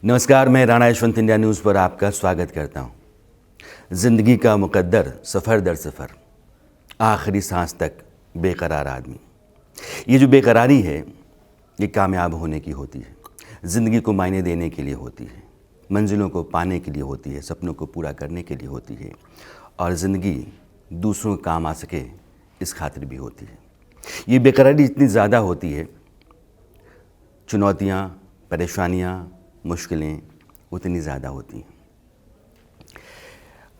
नमस्कार, मैं Rana Yashwant India news पर आपका स्वागत करता हूँ। ज़िंदगी का मुकद्दर सफ़र दर सफ़र, आखिरी सांस तक बेकरार आदमी। ये जो बेकरारी है ये कामयाब होने की होती है, ज़िंदगी को मायने देने के लिए होती है, मंजिलों को पाने के लिए होती है, सपनों को पूरा करने के लिए होती है और ज़िंदगी दूसरों के काम आ सके इस खातिर भी होती है। ये बेकरारी इतनी ज़्यादा होती है, चुनौतियाँ, परेशानियाँ, मुश्किलें उतनी ज़्यादा होती हैं।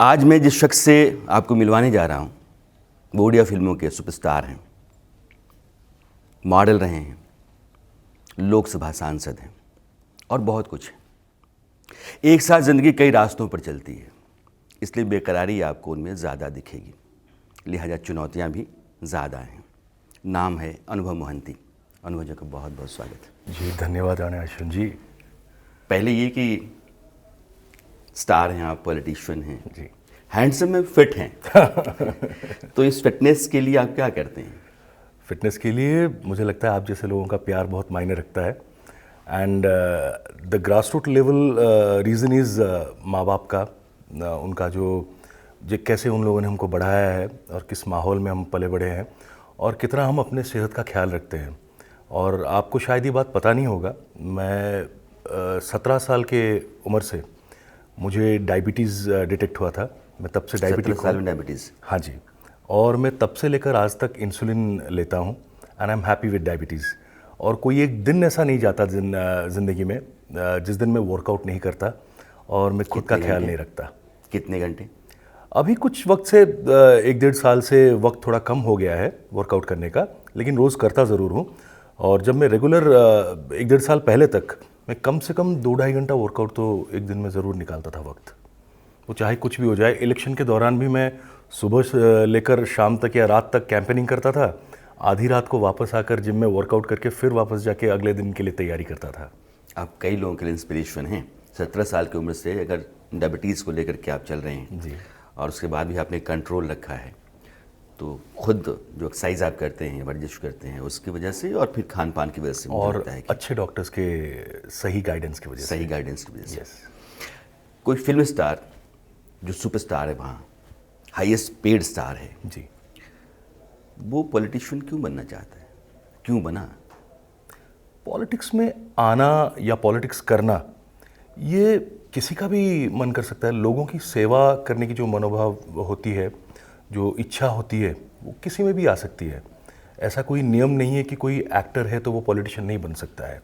आज मैं जिस शख्स से आपको मिलवाने जा रहा हूँ वो उड़िया फिल्मों के सुपरस्टार हैं, मॉडल रहे हैं, लोकसभा सांसद हैं और बहुत कुछ है। एक साथ ज़िंदगी कई रास्तों पर चलती है, इसलिए बेकरारी आपको उनमें ज़्यादा दिखेगी, लिहाजा चुनौतियाँ भी ज़्यादा हैं। नाम है अनुभव मोहंती। अनुभव जी का बहुत बहुत स्वागत है। जी धन्यवाद राणा यशवंत जी। पहले ये कि स्टार हैं आप, पॉलिटिशियन हैं जी, हैंडसम में फिट हैं तो इस फिटनेस के लिए आप क्या करते हैं? फिटनेस के लिए मुझे लगता है आप जैसे लोगों का प्यार बहुत मायने रखता है and the grass root level reason is माँ बाप का, उनका जो कैसे उन लोगों ने हमको बढ़ाया है और किस माहौल में हम पले बड़े हैं और कितना हम अपने सेहत का ख्याल रखते हैं। और आपको शायद ये बात पता नहीं होगा, मैं 17 साल के उम्र से मुझे डायबिटीज़ डिटेक्ट हुआ था। मैं तब से 17 साल में डायबिटीज़? हाँ जी, और मैं तब से लेकर आज तक इंसुलिन लेता हूँ and I am happy with diabetes. और कोई एक दिन ऐसा नहीं जाता ज़िंदगी में जिस दिन मैं वर्कआउट नहीं करता और मैं खुद का ख्याल नहीं रखता। कितने घंटे? अभी कुछ वक्त से 1-1.5 साल से वक्त थोड़ा कम हो गया है वर्कआउट करने का, लेकिन रोज़ करता ज़रूर हूँ। और जब मैं रेगुलर 1-1.5 साल पहले तक मैं कम से कम 2-2.5 घंटा वर्कआउट तो एक दिन में ज़रूर निकालता था वक्त, वो चाहे कुछ भी हो जाए। इलेक्शन के दौरान भी मैं सुबह से लेकर शाम तक या रात तक कैंपेनिंग करता था, आधी रात को वापस आकर जिम में वर्कआउट करके फिर वापस जाके अगले दिन के लिए तैयारी करता था। आप कई लोगों के लिए इंस्पिरेशन हैं। 17 साल की उम्र से अगर डायबिटीज़ को लेकर के आप चल रहे हैं जी, और उसके बाद भी आपने कंट्रोल रखा है, तो खुद जो एक्सरसाइज आप करते हैं, वर्जिश करते हैं, उसकी वजह से और फिर खान पान की वजह से मुझे और लगता है कि अच्छे डॉक्टर्स के सही गाइडेंस की वजह से। सही गाइडेंस की वजह से। यस। कोई फिल्म स्टार जो सुपरस्टार है, वहाँ हाईएस्ट पेड स्टार है, जी, वो पॉलिटिशियन क्यों बनना चाहता है? क्यों बना? पॉलिटिक्स में आना या पॉलिटिक्स करना ये किसी का भी मन कर सकता है। लोगों की सेवा करने की जो मनोभाव होती है, जो इच्छा होती है, वो किसी में भी आ सकती है। ऐसा कोई नियम नहीं है कि कोई एक्टर है तो वो पॉलिटिशियन नहीं बन सकता है।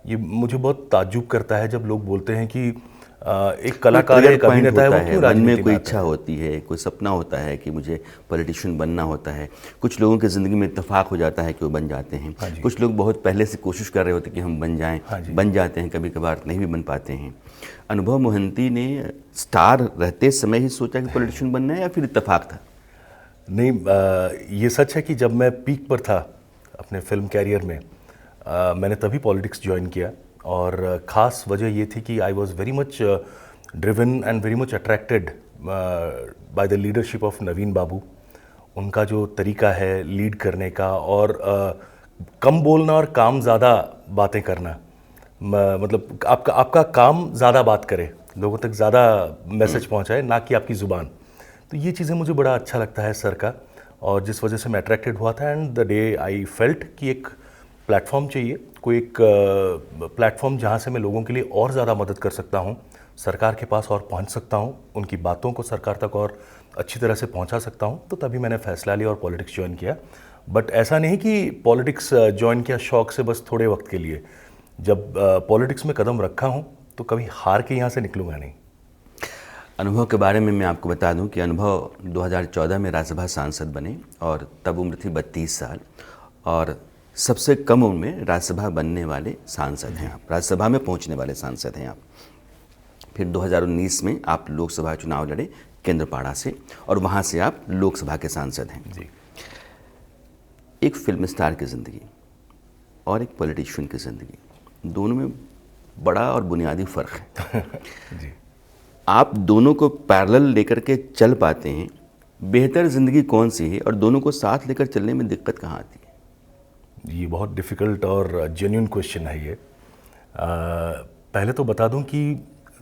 ये मुझे बहुत ताज्जुब करता है जब लोग बोलते हैं कि एक कलाकार है, एक अभिनेता है, वो क्यों मन में राजनीति कोई में आता इच्छा होती है, कोई सपना होता है कि मुझे पॉलिटिशियन बनना होता है। कुछ लोगों की ज़िंदगी में इत्तेफाक हो जाता है कि वो बन जाते हैं। हाँ जी। कुछ लोग बहुत पहले से कोशिश कर रहे होते हैं कि हम बन जाएं, हाँ जी। बन जाते हैं, कभी कभार नहीं भी बन पाते हैं। अनुभव मोहंती ने स्टार रहते समय ही सोचा कि पॉलिटिशियन बनना है या फिर इत्तेफाक था? नहीं, ये सच है कि जब मैं पीक पर था अपने फिल्म कैरियर में, मैंने तभी पॉलिटिक्स ज्वाइन किया। और ख़ास वजह ये थी कि I was very much driven and very much attracted by the leadership of Naveen Babu. उनका जो तरीका है लीड करने का और कम बोलना और काम ज़्यादा बातें करना, मतलब आपका काम ज़्यादा बात करे, लोगों तक ज़्यादा मैसेज पहुंचाए, ना कि आपकी ज़ुबान। तो ये चीज़ें मुझे बड़ा अच्छा लगता है सर का, और जिस वजह से मैं अट्रैक्टेड हुआ था। And the day I felt कि एक प्लेटफॉर्म चाहिए, कोई एक प्लेटफॉर्म जहाँ से मैं लोगों के लिए और ज़्यादा मदद कर सकता हूँ, सरकार के पास और पहुँच सकता हूँ, उनकी बातों को सरकार तक और अच्छी तरह से पहुँचा सकता हूँ, तो तभी मैंने फैसला लिया और पॉलिटिक्स ज्वाइन किया। बट ऐसा नहीं कि पॉलिटिक्स ज्वाइन किया शौक से बस थोड़े वक्त के लिए। जब पॉलिटिक्स में कदम रखा हूँ तो कभी हार के यहाँ से निकलूँगा नहीं। अनुभव के बारे में मैं आपको बता दूं कि अनुभव 2014 में राज्यसभा सांसद बने और तब उम्र थी 32 साल, और सबसे कम उम्र में राज्यसभा बनने वाले सांसद हैं आप, राज्यसभा में पहुंचने वाले सांसद हैं आप। फिर 2019 में आप लोकसभा चुनाव लड़े केंद्रपाड़ा से, और वहां से आप लोकसभा के सांसद हैं जी। एक फिल्म स्टार की ज़िंदगी और एक पॉलिटिशियन की ज़िंदगी, दोनों में बड़ा और बुनियादी फ़र्क है। जी, आप दोनों को पैरेलल लेकर के चल पाते हैं, बेहतर ज़िंदगी कौन सी है और दोनों को साथ लेकर चलने में दिक्कत कहाँ आती है? ये बहुत डिफ़िकल्ट और जेन्युइन क्वेश्चन है ये। पहले तो बता दूं कि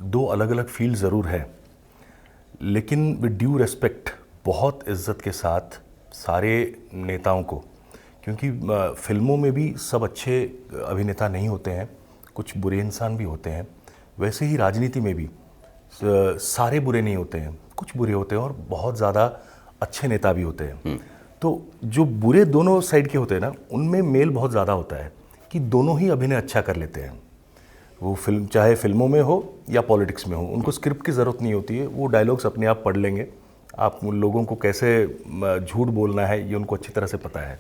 दो अलग अलग फील्ड ज़रूर है, लेकिन विद ड्यू रेस्पेक्ट, बहुत इज्जत के साथ सारे नेताओं को, क्योंकि फिल्मों में भी सब अच्छे अभिनेता नहीं होते हैं, कुछ बुरे इंसान भी होते हैं। वैसे ही राजनीति में भी सारे बुरे नहीं होते हैं, कुछ बुरे होते हैं और बहुत ज़्यादा अच्छे नेता भी होते हैं। तो जो बुरे दोनों साइड के होते हैं ना, उनमें मेल बहुत ज़्यादा होता है कि दोनों ही अभिनय अच्छा कर लेते हैं। वो फिल्म चाहे फिल्मों में हो या पॉलिटिक्स में हो, उनको स्क्रिप्ट की ज़रूरत नहीं होती है, वो डायलॉग्स अपने आप पढ़ लेंगे। आप उन लोगों को कैसे झूठ बोलना है ये उनको अच्छी तरह से पता है।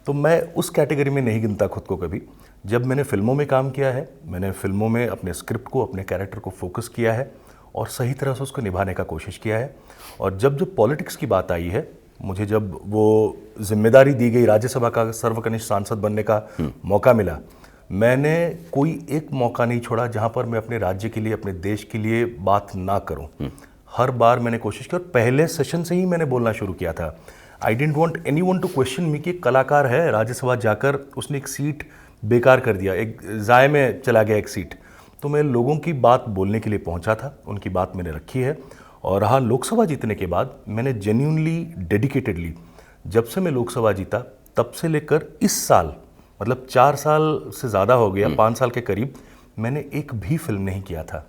तो मैं उस कैटेगरी में नहीं गिनता खुद को कभी। जब मैंने फिल्मों में काम किया है, मैंने फिल्मों में अपने स्क्रिप्ट को, अपने कैरेक्टर को फोकस किया है और सही तरह से उसको निभाने का कोशिश किया है। और जब पॉलिटिक्स की बात आई है, मुझे जब वो जिम्मेदारी दी गई, राज्यसभा का सर्वकनिष्ठ सांसद बनने का मौका मिला, मैंने कोई एक मौका नहीं छोड़ा जहां पर मैं अपने राज्य के लिए, अपने देश के लिए बात ना करूं। हर बार मैंने कोशिश की और पहले सेशन से ही मैंने बोलना शुरू किया था। I don't want anyone to question me कि कलाकार है, राज्यसभा जाकर उसने एक सीट बेकार कर दिया, एक ज़ाय में चला गया एक सीट। तो मैं लोगों की बात बोलने के लिए पहुंचा था, उनकी बात मैंने रखी है। और रहा लोकसभा जीतने के बाद, मैंने जेन्यूनली, डेडिकेटेडली, जब से मैं लोकसभा जीता तब से लेकर इस साल, मतलब 4 साल से ज़्यादा हो गया, 5 साल के करीब, मैंने एक भी फिल्म नहीं किया था,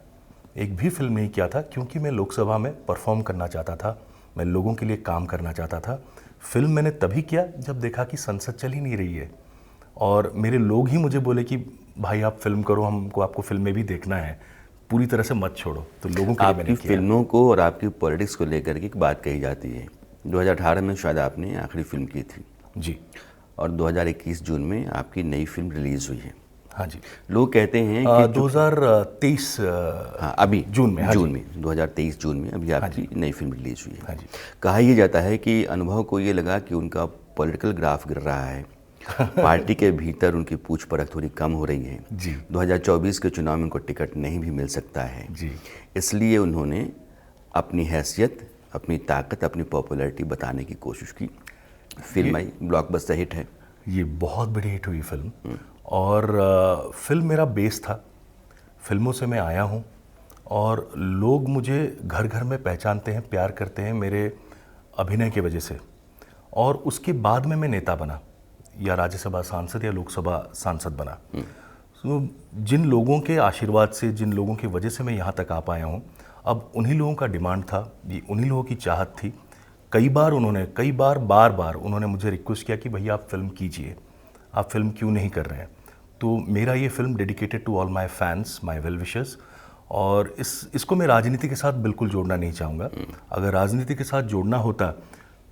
एक भी फिल्म नहीं किया था, क्योंकि मैं लोकसभा में परफॉर्म करना चाहता था, मैं लोगों के लिए काम करना चाहता था। फिल्म मैंने तभी किया जब देखा कि संसद चल ही नहीं रही है और मेरे लोग ही मुझे बोले कि भाई आप फिल्म करो, हमको आपको फिल्म में भी देखना है, पूरी तरह से मत छोड़ो। तो लोगों के लिए मैंने आपकी फिल्मों को और आपकी पॉलिटिक्स को लेकर के एक बात कही जाती है। 2018 में शायद आपने आखिरी फिल्म की थी जी, और 2021 जून में आपकी नई फिल्म रिलीज हुई है। हाँ जी, लोग कहते हैं कि 2023 हाँ, अभी जून में, हाँ जून में 2023 जून में अभी आपकी नई फिल्म रिलीज हुई है। हाँ जी। कहा यह जाता है कि अनुभव को ये लगा कि उनका पॉलिटिकल ग्राफ गिर रहा है, पार्टी के भीतर उनकी पूछ परख थोड़ी कम हो रही है जी। 2024 के चुनाव में उनको टिकट नहीं भी मिल सकता है जी। इसलिए उन्होंने अपनी हैसियत, अपनी ताकत, अपनी पॉपुलैरिटी बताने की कोशिश की। फिल्म आई, ब्लॉकबस्टर हिट है। ये बहुत बड़ी हिट हुई फिल्म और फिल्म मेरा बेस था, फिल्मों से मैं आया हूँ और लोग मुझे घर घर में पहचानते हैं, प्यार करते हैं मेरे अभिनय की वजह से। और उसके बाद में मैं नेता बना, या राज्यसभा सांसद या लोकसभा सांसद बना। तो जिन लोगों के आशीर्वाद से, जिन लोगों की वजह से मैं यहाँ तक आ पाया हूँ, अब उन्हीं लोगों का डिमांड था, ये उन्हीं लोगों की चाहत थी। कई बार बार उन्होंने मुझे रिक्वेस्ट किया कि भैया आप फिल्म कीजिए, आप फिल्म क्यों नहीं कर रहे हैं। तो मेरा ये film dedicated to all my fans, my well wishers. और इसको मैं राजनीति के साथ बिल्कुल जोड़ना नहीं चाहूँगा। अगर राजनीति के साथ जोड़ना होता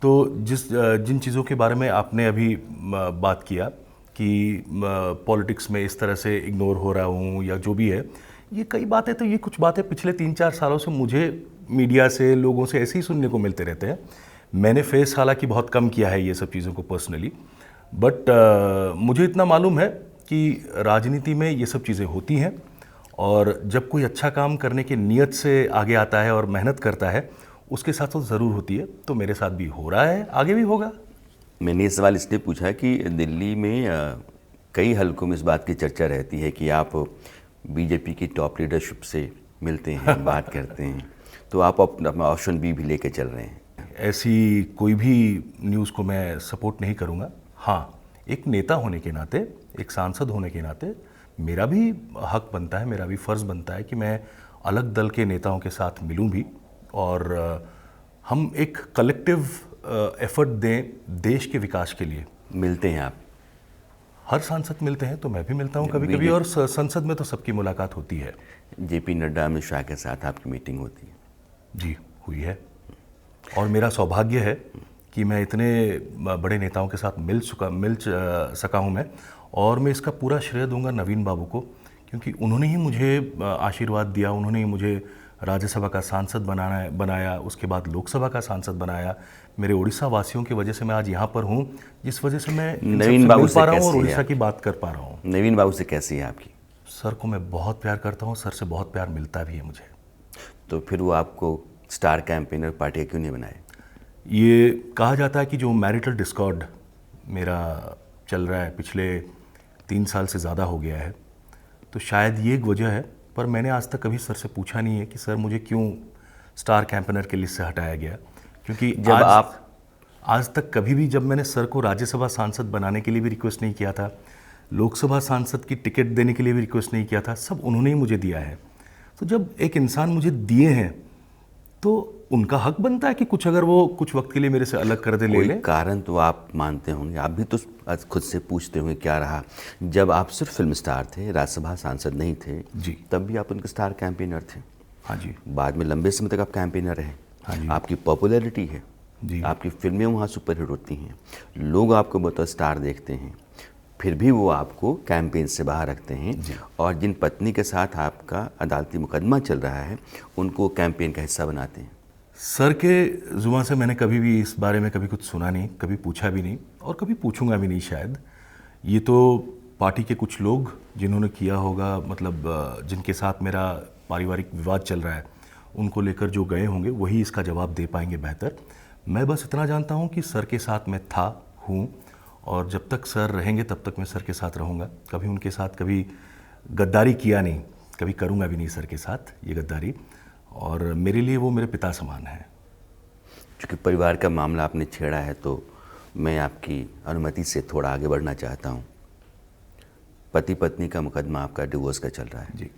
तो जिन चीज़ों के बारे में आपने अभी बात किया कि पॉलिटिक्स में इस तरह से इग्नोर हो रहा हूँ या जो भी है, ये कई बातें, तो ये कुछ बातें पिछले 3-4 सालों से मुझे मीडिया से, लोगों से ऐसे ही सुनने को मिलते रहते हैं। मैंने फेस हालांकि बहुत कम किया है ये सब चीज़ों को पर्सनली, बट मुझे इतना मालूम है कि राजनीति में ये सब चीज़ें होती हैं और जब कोई अच्छा काम करने की नीयत से आगे आता है और मेहनत करता है, उसके साथ तो ज़रूर होती है। तो मेरे साथ भी हो रहा है, आगे भी होगा। मैंने ये सवाल इसलिए पूछा कि दिल्ली में कई हलकों में इस बात की चर्चा रहती है कि आप बीजेपी की टॉप लीडरशिप से मिलते हैं, बात करते हैं, तो आप अपना ऑप्शन बी भी लेके चल रहे हैं। ऐसी कोई भी न्यूज़ को मैं सपोर्ट नहीं करूँगा। हाँ, एक नेता होने के नाते, एक सांसद होने के नाते मेरा भी हक बनता है, मेरा भी फ़र्ज़ बनता है कि मैं अलग दल के नेताओं के साथ मिलूं भी और हम एक कलेक्टिव एफर्ट दें देश के विकास के लिए। मिलते हैं आप? हर सांसद मिलते हैं, तो मैं भी मिलता हूं कभी कभी, और संसद में तो सबकी मुलाकात होती है। जेपी नड्डा, अमित शाह के साथ आपकी मीटिंग होती है? जी, हुई है। और मेरा सौभाग्य है कि मैं इतने बड़े नेताओं के साथ मिल सका हूँ मैं, और मैं इसका पूरा श्रेय दूंगा नवीन बाबू को, क्योंकि उन्होंने ही मुझे आशीर्वाद दिया, उन्होंने ही मुझे राज्यसभा का सांसद बनाया, उसके बाद लोकसभा का सांसद बनाया। मेरे उड़ीसा वासियों की वजह से मैं आज यहाँ पर हूँ, जिस वजह से मैं नवीन बाबू से पा रहा हूँ और कैसी उड़ीसा है की बात कर पा रहा हूँ। नवीन बाबू से कैसी है आपकी? सर को मैं बहुत प्यार करता हूँ, सर से बहुत प्यार मिलता भी है मुझे। तो फिर वो आपको स्टार कैंपेनर पार्टी क्यों नहीं बनाए? ये कहा जाता है कि जो मैरिटल डिस्कॉर्ड मेरा चल रहा है, पिछले 3 साल से ज़्यादा हो गया है, तो शायद ये एक वजह है। पर मैंने आज तक कभी सर से पूछा नहीं है कि सर मुझे क्यों स्टार कैंपेनर की लिस्ट से हटाया गया, क्योंकि जब आज तक कभी भी जब मैंने सर को राज्यसभा सांसद बनाने के लिए भी रिक्वेस्ट नहीं किया था, लोकसभा सांसद की टिकट देने के लिए भी रिक्वेस्ट नहीं किया था, सब उन्होंने ही मुझे दिया है। तो जब एक इंसान मुझे दिए हैं तो उनका हक बनता है कि कुछ अगर वो कुछ वक्त के लिए मेरे से अलग कर दे, ले ले। कारण तो आप मानते होंगे, आप भी तो खुद से पूछते होंगे क्या रहा जब आप सिर्फ फिल्म स्टार थे, राज्यसभा सांसद नहीं थे जी, तब भी आप उनके स्टार कैंपेनर थे। हाँ जी। बाद में लंबे समय तक आप कैंपेनर रहे। हाँ जी। आपकी पॉपुलैरिटी है जी, आपकी फिल्में वहाँ सुपरहिट होती हैं, लोग आपको बहुत स्टार देखते हैं, फिर भी वो आपको कैंपेन से बाहर रखते हैं और जिन पत्नी के साथ आपका अदालती मुकदमा चल रहा है उनको कैंपेन का हिस्सा बनाते हैं। सर के जुबान से मैंने कभी भी इस बारे में कभी कुछ सुना नहीं, कभी पूछा भी नहीं और कभी पूछूंगा भी नहीं शायद। ये तो पार्टी के कुछ लोग जिन्होंने किया होगा, मतलब जिनके साथ मेरा पारिवारिक विवाद चल रहा है, उनको लेकर जो गए होंगे वही इसका जवाब दे पाएंगे बेहतर। मैं बस इतना जानता हूँ कि सर के साथ मैं हूँ और जब तक सर रहेंगे तब तक मैं सर के साथ रहूँगा। कभी उनके साथ कभी गद्दारी किया नहीं, कभी करूँगा भी नहीं सर के साथ ये गद्दारी, और मेरे लिए वो मेरे पिता समान है। चूँकि परिवार का मामला आपने छेड़ा है तो मैं आपकी अनुमति से थोड़ा आगे बढ़ना चाहता हूँ। पति पत्नी का मुकदमा आपका डिवोर्स का चल रहा है जी,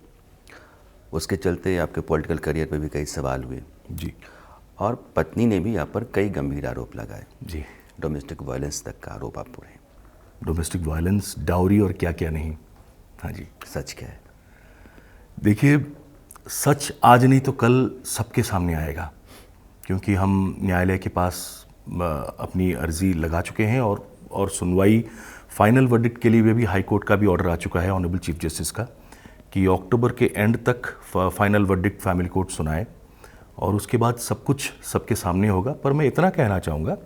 उसके चलते आपके पॉलिटिकल करियर पे भी कई सवाल हुए जी, और पत्नी ने भी आप पर कई गंभीर आरोप लगाए। जी। डोमेस्टिक वायलेंस तक का आरोप आप पर है। डोमेस्टिक वायलेंस, डाउरी और क्या क्या नहीं। हाँ जी। सच क्या है? देखिए, सच आज नहीं तो कल सबके सामने आएगा, क्योंकि हम न्यायालय के पास अपनी अर्जी लगा चुके हैं और सुनवाई फाइनल वर्डिक्ट के लिए भी हाई कोर्ट का भी ऑर्डर आ चुका है ऑनरेबल चीफ जस्टिस का कि अक्टूबर के एंड तक फाइनल वर्डिक्ट फैमिली कोर्ट सुनाए और उसके बाद सब कुछ सबके सामने होगा। पर मैं इतना कहना चाहूँगा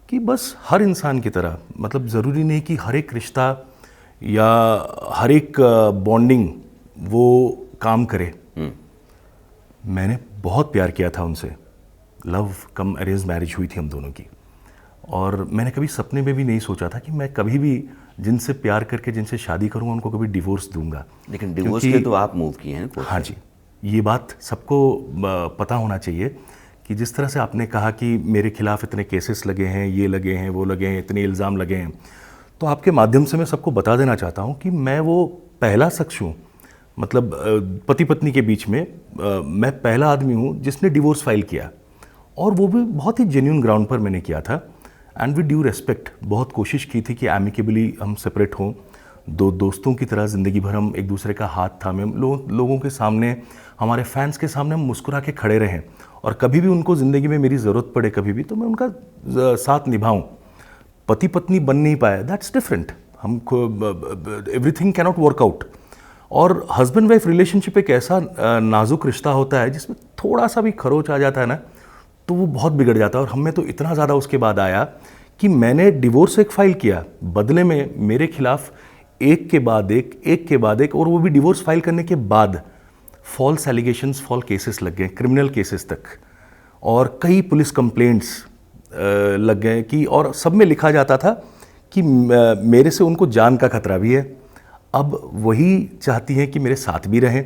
कि बस हर इंसान की तरह, मतलब ज़रूरी नहीं कि हर एक रिश्ता या हर एक बॉन्डिंग वो काम करे। मैंने बहुत प्यार किया था उनसे, लव कम अरेंज मैरिज हुई थी हम दोनों की, और मैंने कभी सपने में भी नहीं सोचा था कि मैं कभी भी जिनसे प्यार करके जिनसे शादी करूँगा उनको कभी डिवोर्स दूंगा। लेकिन डिवोर्स के तो आप मूव किए हैं कोर्ट। हाँ जी, ये बात सबको पता होना चाहिए कि जिस तरह से आपने कहा कि मेरे खिलाफ इतने केसेस लगे हैं, ये लगे हैं, वो लगे हैं, इतने इल्ज़ाम लगे हैं, तो आपके माध्यम से मैं सबको बता देना चाहता हूँ कि मैं वो पहला शख्स हूँ, मतलब पति पत्नी के बीच में मैं पहला आदमी हूँ जिसने डिवोर्स फाइल किया, और वो भी बहुत ही जेन्युइन ग्राउंड पर मैंने किया था। एंड विद ड्यू रेस्पेक्ट बहुत कोशिश की थी कि एमिकेबली हम सेपरेट हों, दो दोस्तों की तरह ज़िंदगी भर हम एक दूसरे का हाथ थामे, लोगों के सामने, हमारे फैंस के सामने हम मुस्कुरा के खड़े रहें, और कभी भी उनको ज़िंदगी में मेरी ज़रूरत पड़े कभी भी तो मैं उनका साथ निभाऊं। पति पत्नी बन नहीं पाए, दैट्स डिफरेंट, हमको एवरीथिंग कैनॉट वर्क आउट। और हस्बैंड वाइफ रिलेशनशिप एक ऐसा नाजुक रिश्ता होता है जिसमें थोड़ा सा भी खरोच आ जाता है ना तो वो बहुत बिगड़ जाता है। और हमें तो इतना ज़्यादा उसके बाद आया कि मैंने डिवोर्स एक फाइल किया, बदले में मेरे खिलाफ एक के बाद एक, और वो भी डिवोर्स फाइल करने के बाद फॉल्स एलिगेशंस, फॉल्स केसेस लग गए, क्रिमिनल केसेस तक, और कई पुलिस कंप्लेंट्स लग गए कि, और सब में लिखा जाता था कि मेरे से उनको जान का खतरा भी है। अब वही चाहती हैं कि मेरे साथ भी रहें।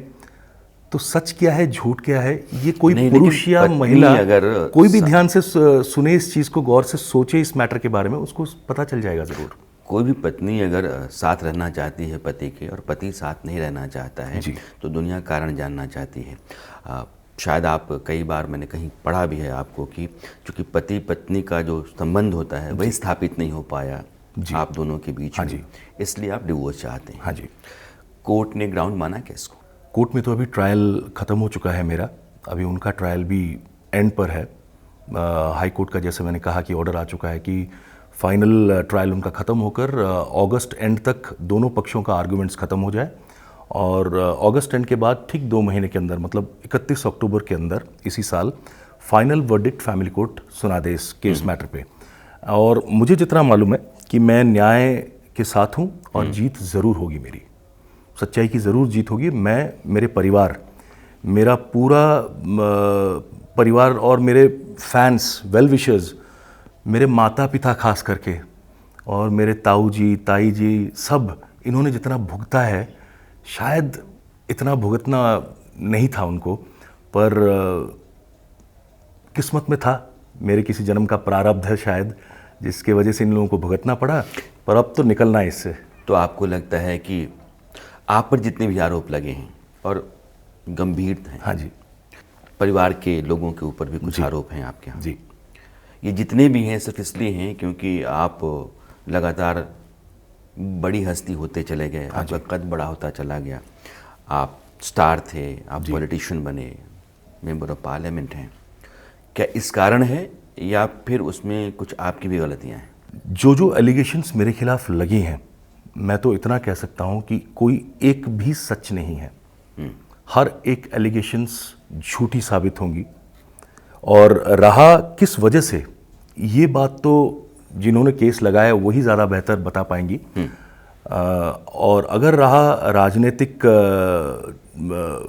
तो सच क्या है, झूठ क्या है, ये कोई पुरुष या महिला अगर कोई भी ध्यान से सुने, इस चीज़ को गौर से सोचे, इस मैटर के बारे में, उसको पता चल जाएगा ज़रूर। कोई भी पत्नी अगर साथ रहना चाहती है पति के और पति साथ नहीं रहना चाहता है तो दुनिया कारण जानना चाहती है। शायद आप कई बार, मैंने कहीं पढ़ा भी है आपको कि चूँकि पति पत्नी का जो संबंध होता है वही स्थापित नहीं हो पाया आप दोनों के बीच में, इसलिए आप डिवोर्स चाहते हैं। हाँ जी। कोर्ट ने ग्राउंड माना क्या इसको? कोर्ट में तो अभी ट्रायल ख़त्म हो चुका है मेरा, अभी उनका ट्रायल भी एंड पर है। हाई कोर्ट का, जैसे मैंने कहा, कि ऑर्डर आ चुका है कि फाइनल ट्रायल उनका ख़त्म होकर अगस्त एंड तक दोनों पक्षों का आर्गूमेंट्स ख़त्म हो जाए, और अगस्त एंड के बाद ठीक 2 महीने के अंदर, मतलब 31 अक्टूबर के अंदर इसी साल फाइनल वर्डिक्ट फैमिली कोर्ट सुना दे इस केस मैटर पे। और मुझे जितना मालूम है कि मैं न्याय के साथ हूँ और जीत ज़रूर होगी, मेरी सच्चाई की ज़रूर जीत होगी। मैं, मेरे परिवार, मेरा पूरा परिवार और मेरे फैंस, वेल विशर्स, मेरे माता पिता खास करके, और मेरे ताऊ जी, ताई जी, सब, इन्होंने जितना भुगता है, शायद इतना भुगतना नहीं था उनको, पर किस्मत में था, मेरे किसी जन्म का प्रारब्ध है शायद, जिसके वजह से इन लोगों को भुगतना पड़ा, पर अब तो निकलना है इससे। तो आपको लगता है कि आप पर जितने भी आरोप लगे हैं और गंभीर हैं, हाँ जी परिवार के लोगों के ऊपर भी कुछ आरोप हैं आपके यहाँ, जी, ये जितने भी हैं सिर्फ इसलिए हैं क्योंकि आप लगातार बड़ी हस्ती होते चले गए, आपका कद बड़ा होता चला गया, आप स्टार थे, आप पॉलिटिशियन बने, मेंबर ऑफ पार्लियामेंट हैं, क्या इस कारण है या फिर उसमें कुछ आपकी भी गलतियां हैं? जो एलिगेशंस मेरे खिलाफ लगी हैं, मैं तो इतना कह सकता हूं कि कोई एक भी सच नहीं है। हर एक एलिगेशंस झूठी साबित होंगी, और रहा किस वजह से, ये बात तो जिन्होंने केस लगाया वही ज़्यादा बेहतर बता पाएंगी। और अगर रहा राजनीतिक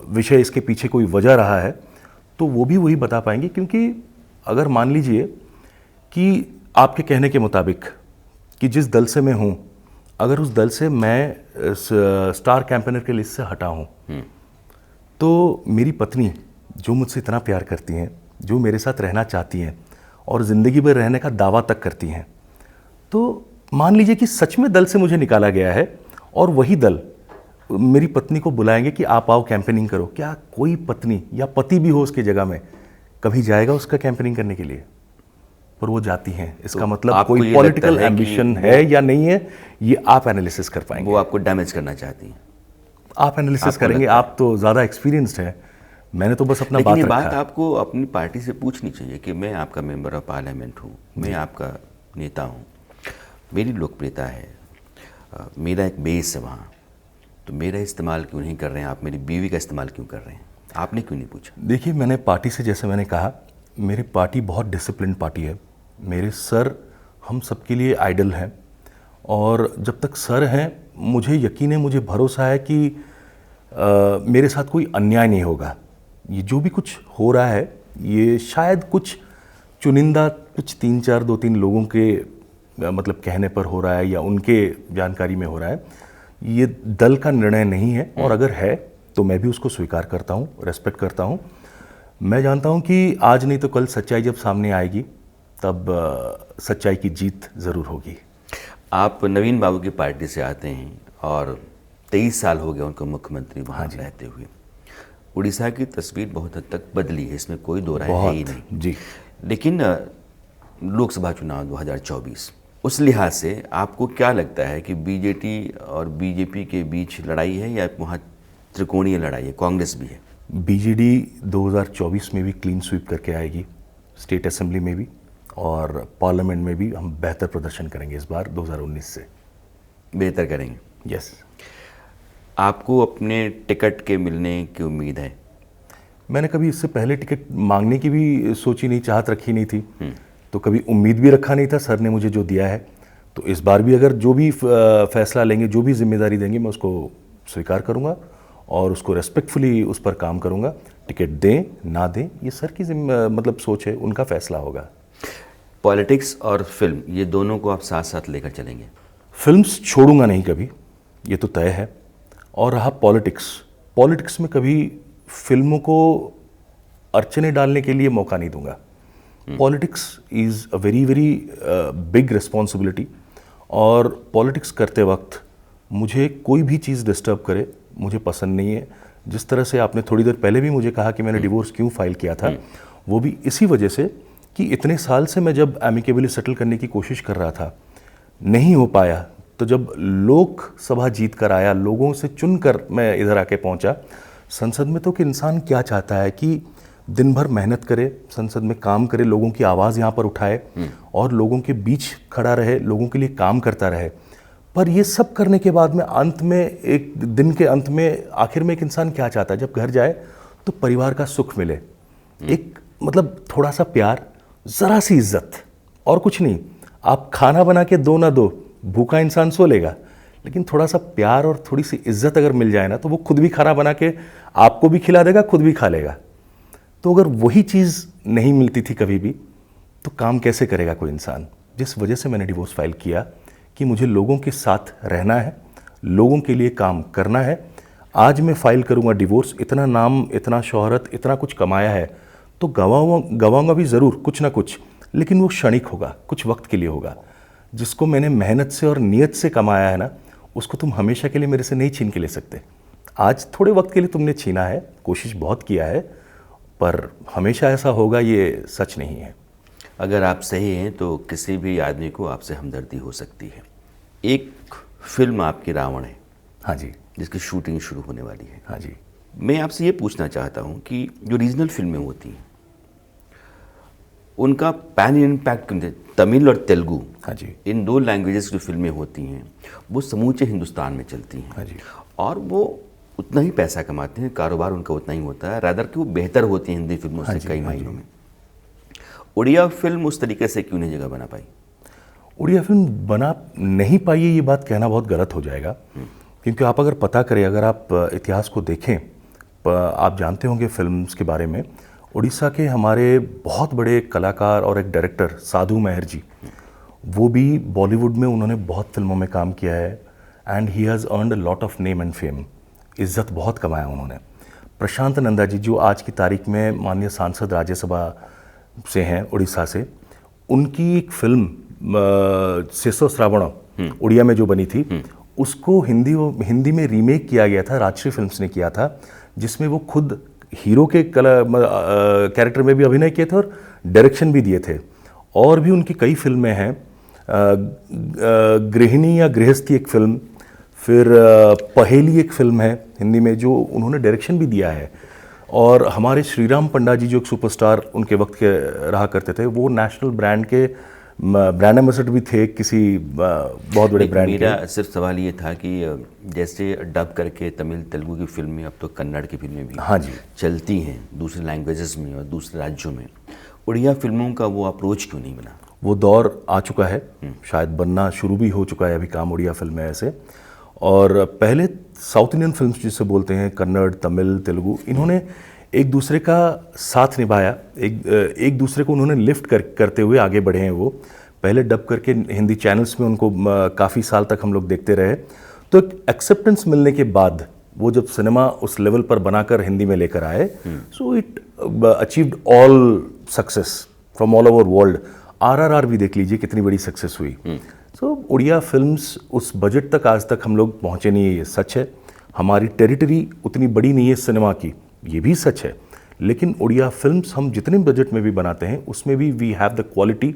विषय, इसके पीछे कोई वजह रहा है, तो वो भी वही बता पाएंगे। क्योंकि अगर मान लीजिए कि आपके कहने के मुताबिक कि जिस दल से मैं हूँ, अगर उस दल से मैं स्टार कैंपेनर के लिस्ट से हटा हूँ, तो मेरी पत्नी जो मुझसे इतना प्यार करती हैं, जो मेरे साथ रहना चाहती हैं और ज़िंदगी भर रहने का दावा तक करती हैं, तो मान लीजिए कि सच में दल से मुझे निकाला गया है और वही दल मेरी पत्नी को बुलाएंगे कि आप आओ कैंपेनिंग करो, क्या कोई पत्नी या पति भी हो उसकी जगह में कभी जाएगा उसका कैंपेनिंग करने के लिए? पर वो जाती हैं। इसका मतलब कोई पॉलिटिकल एम्बिशन है या नहीं है, ये आप एनालिसिस कर पाएंगे। वो आपको डैमेज करना चाहती हैं, आप एनालिसिस करेंगे, आप तो ज़्यादा एक्सपीरियंस्ड हैं, मैंने तो बस अपना बात लेकिन ये रखा। बात आपको अपनी पार्टी से पूछनी चाहिए कि मैं आपका मेंबर ऑफ पार्लियामेंट हूँ, मैं आपका नेता हूँ, मेरी लोकप्रियता है, मेरा एक बेस है वहाँ, तो मेरा इस्तेमाल क्यों नहीं कर रहे हैं आप, मेरी बीवी का इस्तेमाल क्यों कर रहे हैं? आपने क्यों नहीं पूछा? देखिए, मैंने पार्टी से, जैसे मैंने कहा, मेरी पार्टी बहुत डिसिप्लिन पार्टी है। मेरे सर हम सबके लिए आइडल हैं, और जब तक सर हैं मुझे यकीन है, मुझे भरोसा है कि मेरे साथ कोई अन्याय नहीं होगा। ये जो भी कुछ हो रहा है, ये शायद कुछ चुनिंदा, कुछ 2-3 लोगों के मतलब कहने पर हो रहा है या उनके जानकारी में हो रहा है, ये दल का निर्णय नहीं है। और अगर है तो मैं भी उसको स्वीकार करता हूँ, रेस्पेक्ट करता हूँ। मैं जानता हूँ कि आज नहीं तो कल सच्चाई जब सामने आएगी, तब सच्चाई की जीत ज़रूर होगी। आप नवीन बाबू की पार्टी से आते हैं और 23 साल हो गए उनको मुख्यमंत्री वहाँ रहते हुए। उड़ीसा की तस्वीर बहुत हद तक बदली है, इसमें कोई दो राय है ही नहीं जी। लेकिन लोकसभा चुनाव 2024, उस लिहाज से आपको क्या लगता है कि बीजेपी और बीजेपी के बीच लड़ाई है या वहाँ त्रिकोणीय लड़ाई है, कांग्रेस भी है? बीजेडी 2024 में भी क्लीन स्वीप करके आएगी, स्टेट असेंबली में भी और पार्लियामेंट में भी हम बेहतर प्रदर्शन करेंगे इस बार 2019 से। बेहतर करेंगे? यस। आपको अपने टिकट के मिलने की उम्मीद है? मैंने कभी इससे पहले टिकट मांगने की भी सोची नहीं, चाहत रखी नहीं थी, तो कभी उम्मीद भी रखा नहीं था। सर ने मुझे जो दिया है, तो इस बार भी अगर जो भी फैसला लेंगे, जो भी जिम्मेदारी देंगे, मैं उसको स्वीकार करूंगा और उसको रेस्पेक्टफुली उस पर काम करूंगा। टिकट दें ना दें, ये सर की मतलब सोच है, उनका फैसला होगा। पॉलिटिक्स और फिल्म, ये दोनों को आप साथ साथ लेकर चलेंगे? फिल्म्स छोड़ूंगा नहीं कभी, ये तो तय है। और रहा पॉलिटिक्स में कभी फिल्मों को अड़चने डालने के लिए मौका नहीं दूंगा। Politics is a very very big responsibility, और पॉलिटिक्स करते वक्त मुझे कोई भी चीज़ डिस्टर्ब करे मुझे पसंद नहीं है। जिस तरह से आपने थोड़ी देर पहले भी मुझे कहा कि मैंने डिवोर्स क्यों फाइल किया था, वो भी इसी वजह से कि इतने साल से मैं जब एमिकेबली सेटल करने की कोशिश कर रहा था, नहीं हो पाया, तो जब लोकसभा जीत कर आया, लोगों से चुनकर मैं इधर आके पहुंचा संसद में, तो कि इंसान क्या चाहता है कि दिन भर मेहनत करे, संसद में काम करे, लोगों की आवाज़ यहाँ पर उठाए और लोगों के बीच खड़ा रहे, लोगों के लिए काम करता रहे। पर ये सब करने के बाद में अंत में, एक दिन के अंत में, आखिर में एक इंसान क्या चाहता है, जब घर जाए तो परिवार का सुख मिले, एक मतलब थोड़ा सा प्यार, ज़रा सी इज्जत, और कुछ नहीं। आप खाना बना के दो ना दो, भूखा इंसान सो लेगा, लेकिन थोड़ा सा प्यार और थोड़ी सी इज्जत अगर मिल जाए ना, तो वो खुद भी खाना बना के आपको भी खिला देगा, खुद भी खा लेगा। तो अगर वही चीज़ नहीं मिलती थी कभी भी, तो काम कैसे करेगा कोई इंसान? जिस वजह से मैंने डिवोर्स फाइल किया कि मुझे लोगों के साथ रहना है, लोगों के लिए काम करना है। आज मैं फाइल करूँगा डिवोर्स, इतना नाम, इतना शोहरत, इतना कुछ कमाया है, तो गवाऊँगा भी ज़रूर कुछ ना कुछ, लेकिन वो क्षणिक होगा, कुछ वक्त के लिए होगा। जिसको मैंने मेहनत से और नियत से कमाया है ना, उसको तुम हमेशा के लिए मेरे से नहीं छीन के ले सकते। आज थोड़े वक्त के लिए तुमने छीना है, कोशिश बहुत किया है, पर हमेशा ऐसा होगा ये सच नहीं है। अगर आप सही हैं तो किसी भी आदमी को आपसे हमदर्दी हो सकती है। एक फिल्म आपकी रावण है, हाँ जी, जिसकी शूटिंग शुरू होने वाली है। हाँ जी। मैं आपसे ये पूछना चाहता हूँ कि जो रीजनल फिल्में होती हैं उनका पैन इम्पैक्ट, तमिल और तेलुगु, हाँ जी, इन 2 लैंग्वेजेस की जो फिल्में होती हैं वो समूचे हिंदुस्तान में चलती हैं। हाँ जी, और वो उतना ही पैसा कमाते हैं, कारोबार उनका उतना ही होता है, रादर कि वो बेहतर होती हैं हिंदी फिल्मों से कई मायनों में। उड़िया फिल्म उस तरीके से क्यों नहीं जगह बना पाई? उड़िया फिल्म बना नहीं पाई है, ये बात कहना बहुत गलत हो जाएगा, क्योंकि आप अगर पता करें, अगर आप इतिहास को देखें, आप जानते होंगे फिल्म्स के बारे में, उड़ीसा के हमारे बहुत बड़े कलाकार और एक डायरेक्टर साधु मेहर जी, वो भी बॉलीवुड में उन्होंने बहुत फिल्मों में काम किया है, and he has earned a lot of name and fame, इज्जत बहुत कमाया उन्होंने। प्रशांत नंदा जी, जो आज की तारीख में माननीय सांसद राज्यसभा से हैं उड़ीसा से, उनकी एक फिल्म सेसो श्रावण उड़िया में जो बनी थी, उसको हिंदी में रीमेक किया गया था, राजश्री फिल्म्स ने किया था, जिसमें वो खुद हीरो के कैरेक्टर में भी अभिनय किए थे और डायरेक्शन भी दिए थे। और भी उनकी कई फिल्में हैं, गृहिणी या गृहस्थी एक फिल्म, फिर पहेली एक फिल्म है हिंदी में जो उन्होंने डायरेक्शन भी दिया है। और हमारे श्रीराम पंडा जी जो एक सुपरस्टार उनके वक्त के रहा करते थे, वो नेशनल ब्रांड के ब्रांड एम्बेसडर भी थे किसी बहुत बड़े ब्रांड के। मेरा सिर्फ सवाल ये था कि जैसे डब करके तमिल तेलुगु की फिल्में, अब तो कन्नड़ की फिल्में भी हाँ जी चलती हैं दूसरे लैंग्वेजेस में और दूसरे राज्यों में, उड़िया फिल्मों का वो अप्रोच क्यों नहीं बना? वो दौर आ चुका है, शायद बनना शुरू भी हो चुका है अभी काम उड़िया फिल्में ऐसे। और पहले साउथ इंडियन फिल्म्स जिसे बोलते हैं, कन्नड़, तमिल, तेलुगु, इन्होंने एक दूसरे का साथ निभाया, एक दूसरे को उन्होंने लिफ्ट करते हुए आगे बढ़े हैं। वो पहले डब करके हिंदी चैनल्स में उनको काफ़ी साल तक हम लोग देखते रहे, तो एक एक्सेप्टेंस मिलने के बाद वो जब सिनेमा उस लेवल पर बनाकर हिंदी में लेकर आए, so it achieved all success from all over world. RRR भी देख लीजिए कितनी बड़ी सक्सेस हुई। सो उड़िया फिल्म्स उस बजट तक आज तक हम लोग पहुँचे नहीं है, ये सच है। हमारी टेरिटरी उतनी बड़ी नहीं है सिनेमा की, ये भी सच है। लेकिन उड़िया फिल्म्स हम जितने बजट में भी बनाते हैं, उसमें भी we have the quality,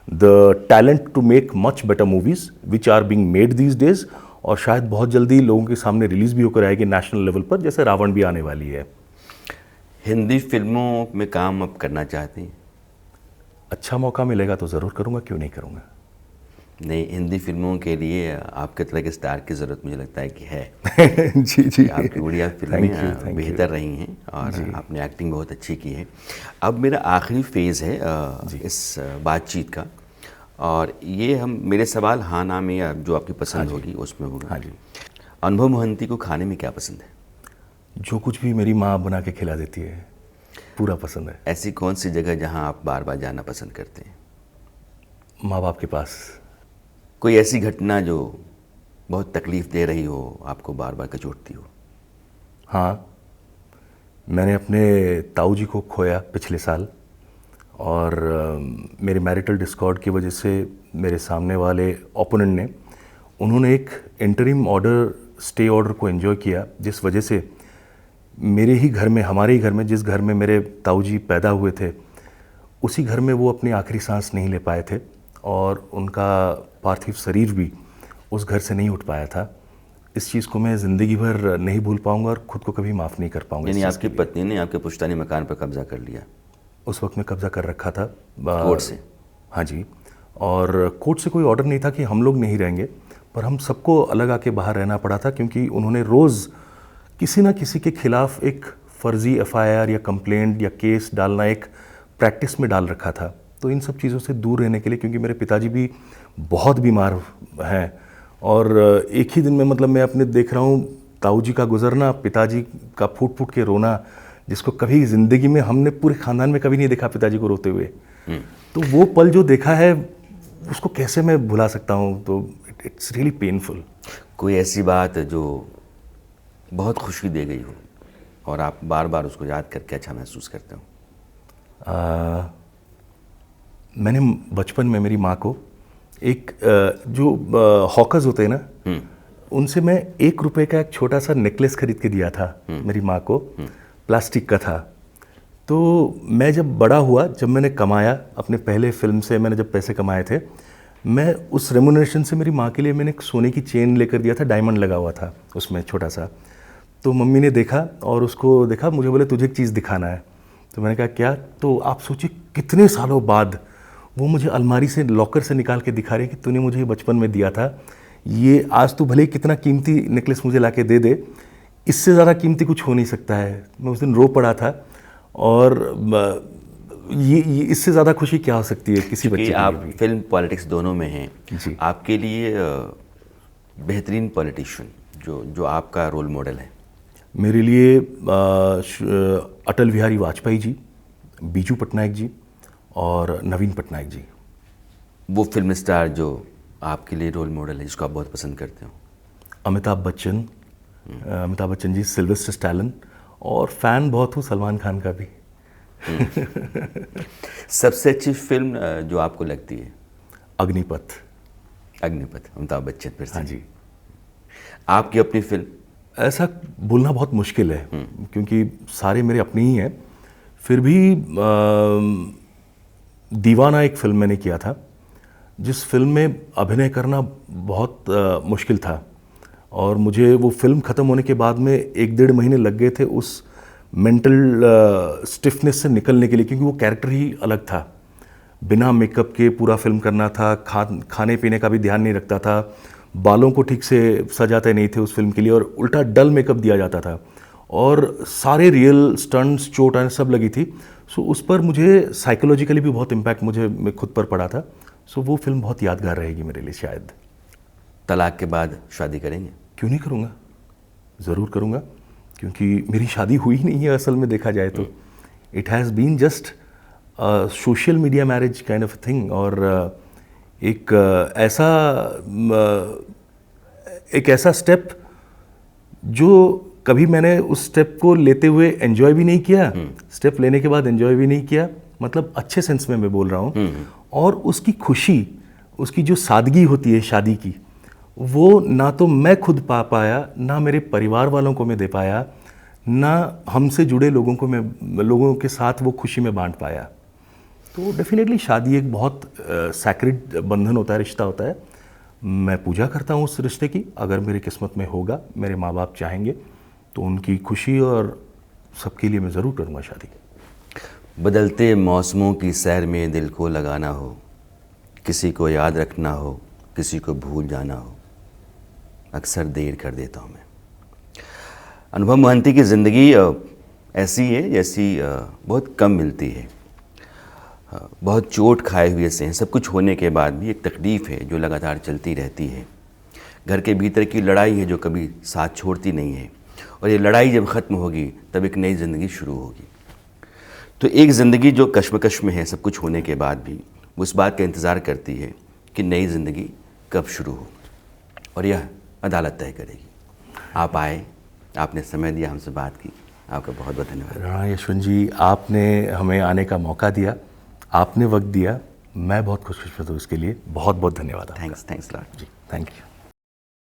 the talent to make much better movies which are being made these days. और शायद बहुत जल्दी लोगों के सामने रिलीज़ भी होकर आएगी नेशनल लेवल पर, जैसे रावण भी आने वाली है। हिंदी फिल्मों में काम अब करना चाहते हैं? अच्छा मौका मिलेगा तो ज़रूर करूँगा, क्यों नहीं करूँगा। नहीं, हिंदी फिल्मों के लिए आपके तरह के स्टार की ज़रूरत मुझे लगता है कि है। जी जी, आपकी उड़िया फिल्में बेहतर रही हैं और आपने एक्टिंग बहुत अच्छी की है। अब मेरा आखिरी फेज़ है इस बातचीत का, और ये मेरे सवाल हाँ ना में या जो आपकी पसंद होगी उसमें होगा। हाँ जी। अनुभव मोहंती को खाने में क्या पसंद है? जो कुछ भी मेरी माँ बना के खिला देती है, पूरा पसंद है। ऐसी कौन सी जगह जहाँ आप बार बार जाना पसंद करते हैं? माँ बाप के पास। कोई ऐसी घटना जो बहुत तकलीफ़ दे रही हो, आपको बार बार कचोटती हो? हाँ, मैंने अपने ताऊ जी को खोया पिछले साल, और मेरे मैरिटल डिस्कॉर्ड की वजह से मेरे सामने वाले ओपोनेंट ने, उन्होंने एक इंटरिम ऑर्डर, स्टे ऑर्डर को एंजॉय किया, जिस वजह से मेरे ही घर में, हमारे ही घर में, जिस घर में मेरे ताऊ जी पैदा हुए थे, उसी घर में वो अपनी आखिरी सांस नहीं ले पाए थे, और उनका पार्थिव शरीर भी उस घर से नहीं उठ पाया था। इस चीज़ को मैं ज़िंदगी भर नहीं भूल पाऊंगा और ख़ुद को कभी माफ़ नहीं कर पाऊंगा। यानी आपकी पत्नी ने आपके पुश्तैनी मकान पर कब्जा कर लिया? उस वक्त में कब्जा कर रखा था कोर्ट से? हाँ जी, और कोर्ट से कोई ऑर्डर नहीं था कि हम लोग नहीं रहेंगे, पर हम सबको अलग आके बाहर रहना पड़ा था, क्योंकि उन्होंने रोज़ किसी ना किसी के खिलाफ एक फ़र्ज़ी FIR या कंप्लेंट या केस डालना एक प्रैक्टिस में डाल रखा था। तो इन सब चीज़ों से दूर रहने के लिए, क्योंकि मेरे पिताजी भी बहुत बीमार हैं, और एक ही दिन में, मतलब मैं अपने देख रहा हूँ ताऊ जी का गुजरना, पिताजी का फूट फूट के रोना, जिसको कभी ज़िंदगी में हमने पूरे ख़ानदान में कभी नहीं देखा पिताजी को रोते हुए। तो वो पल जो देखा है, उसको कैसे मैं भुला सकता हूँ। तो इट्स रियली पेनफुल। कोई ऐसी बात जो बहुत खुशी दे गई हो और आप बार बार उसको याद करके अच्छा महसूस करते हो? मैंने बचपन में मेरी माँ को एक जो हॉकर्स होते हैं ना, उनसे मैं 1 रुपए का एक छोटा सा नेकलेस खरीद के दिया था मेरी माँ को, प्लास्टिक का था। तो मैं जब बड़ा हुआ, जब मैंने कमाया अपने पहले फिल्म से, मैंने जब पैसे कमाए थे, मैं उस रेमुनरेशन से मेरी माँ के लिए मैंने एक सोने की चेन लेकर दिया था, डायमंड लगा हुआ था उसमें छोटा सा। तो मम्मी ने देखा और उसको देखा, मुझे बोले तुझे एक चीज़ दिखाना है। तो मैंने कहा क्या? तो आप सोचिए कितने सालों बाद वो मुझे अलमारी से, लॉकर से निकाल के दिखा रहे कि तूने मुझे बचपन में दिया था, ये आज तू भले ही कितना कीमती नेकलेस मुझे लाके दे दे, इससे ज़्यादा कीमती कुछ हो नहीं सकता है। मैं उस दिन रो पड़ा था। और ये इससे ज़्यादा खुशी क्या हो सकती है किसी बच्चे के लिए? आप फिल्म पॉलिटिक्स दोनों में हैं जी। आपके लिए बेहतरीन पॉलिटिशियन जो आपका रोल मॉडल है? मेरे लिए अटल बिहारी वाजपेयी जी, बीजू पटनायक जी और नवीन पटनायक जी। वो फिल्म स्टार जो आपके लिए रोल मॉडल है, जिसको आप बहुत पसंद करते हो? अमिताभ बच्चन जी, सिल्वेस्टर स्टैलोन, और फैन बहुत हूँ सलमान खान का भी। सबसे अच्छी फिल्म जो आपको लगती है? अग्निपथ। अमिताभ बच्चन फिर से? हाँ जी। आपकी अपनी फिल्म? ऐसा बोलना बहुत मुश्किल है क्योंकि सारे मेरे अपने ही हैं। फिर भी दीवाना एक फिल्म मैंने किया था, जिस फिल्म में अभिनय करना बहुत मुश्किल था, और मुझे वो फिल्म ख़त्म होने के बाद में 1-1.5 महीने लग गए थे उस मेंटल स्टिफनेस से निकलने के लिए, क्योंकि वो कैरेक्टर ही अलग था। बिना मेकअप के पूरा फिल्म करना था, खाने पीने का भी ध्यान नहीं रखता था, बालों को ठीक से सजाते नहीं थे उस फिल्म के लिए, और उल्टा डल मेकअप दिया जाता था, और सारे रियल स्टंट्स, चोट आने सब लगी थी। सो उस पर मुझे साइकोलॉजिकली भी बहुत इम्पैक्ट मुझे खुद पर पड़ा था। सो वो फिल्म बहुत यादगार रहेगी मेरे लिए शायद। तलाक के बाद शादी करेंगे? क्यों नहीं करूँगा, ज़रूर करूँगा, क्योंकि मेरी शादी हुई नहीं है असल में देखा जाए तो। It has been just social media marriage kind of thing. और एक ऐसा स्टेप जो कभी मैंने उस स्टेप को लेते हुए एंजॉय भी नहीं किया, स्टेप लेने के बाद एंजॉय भी नहीं किया, मतलब अच्छे सेंस में मैं बोल रहा हूँ। और उसकी खुशी, उसकी जो सादगी होती है शादी की, वो ना तो मैं खुद पा पाया, ना मेरे परिवार वालों को मैं दे पाया, ना हमसे जुड़े लोगों के साथ वो खुशी में बांट पाया। तो डेफिनेटली शादी एक बहुत सैक्रेड बंधन होता है, रिश्ता होता है। मैं पूजा करता हूँ उस रिश्ते की। अगर मेरी किस्मत में होगा, मेरे माँ बाप चाहेंगे, तो उनकी खुशी और सबके लिए मैं ज़रूर करूँगा शादी। बदलते मौसमों की सैर में दिल को लगाना हो, किसी को याद रखना हो, किसी को भूल जाना हो, अक्सर देर कर देता हूँ मैं। अनुभव मोहंती की ज़िंदगी ऐसी है जैसी बहुत कम मिलती है। बहुत चोट खाए हुए से हैं, सब कुछ होने के बाद भी एक तकलीफ़ है जो लगातार चलती रहती है। घर के भीतर की लड़ाई है जो कभी साथ छोड़ती नहीं है, और ये लड़ाई जब ख़त्म होगी तब एक नई ज़िंदगी शुरू होगी। तो एक ज़िंदगी जो कश्मकश में है सब कुछ होने के बाद भी, वो इस बात का इंतज़ार करती है कि नई ज़िंदगी कब शुरू हो, और यह अदालत तय करेगी। आप आए, आपने समय दिया, हमसे बात की, आपका बहुत बहुत धन्यवाद। राणा यशवंत जी, आपने हमें आने का मौका दिया, आपने वक्त दिया, मैं बहुत खुशकिस्मत हूँ इसके लिए। बहुत बहुत धन्यवाद। थैंक्स लॉट जी, थैंक यू।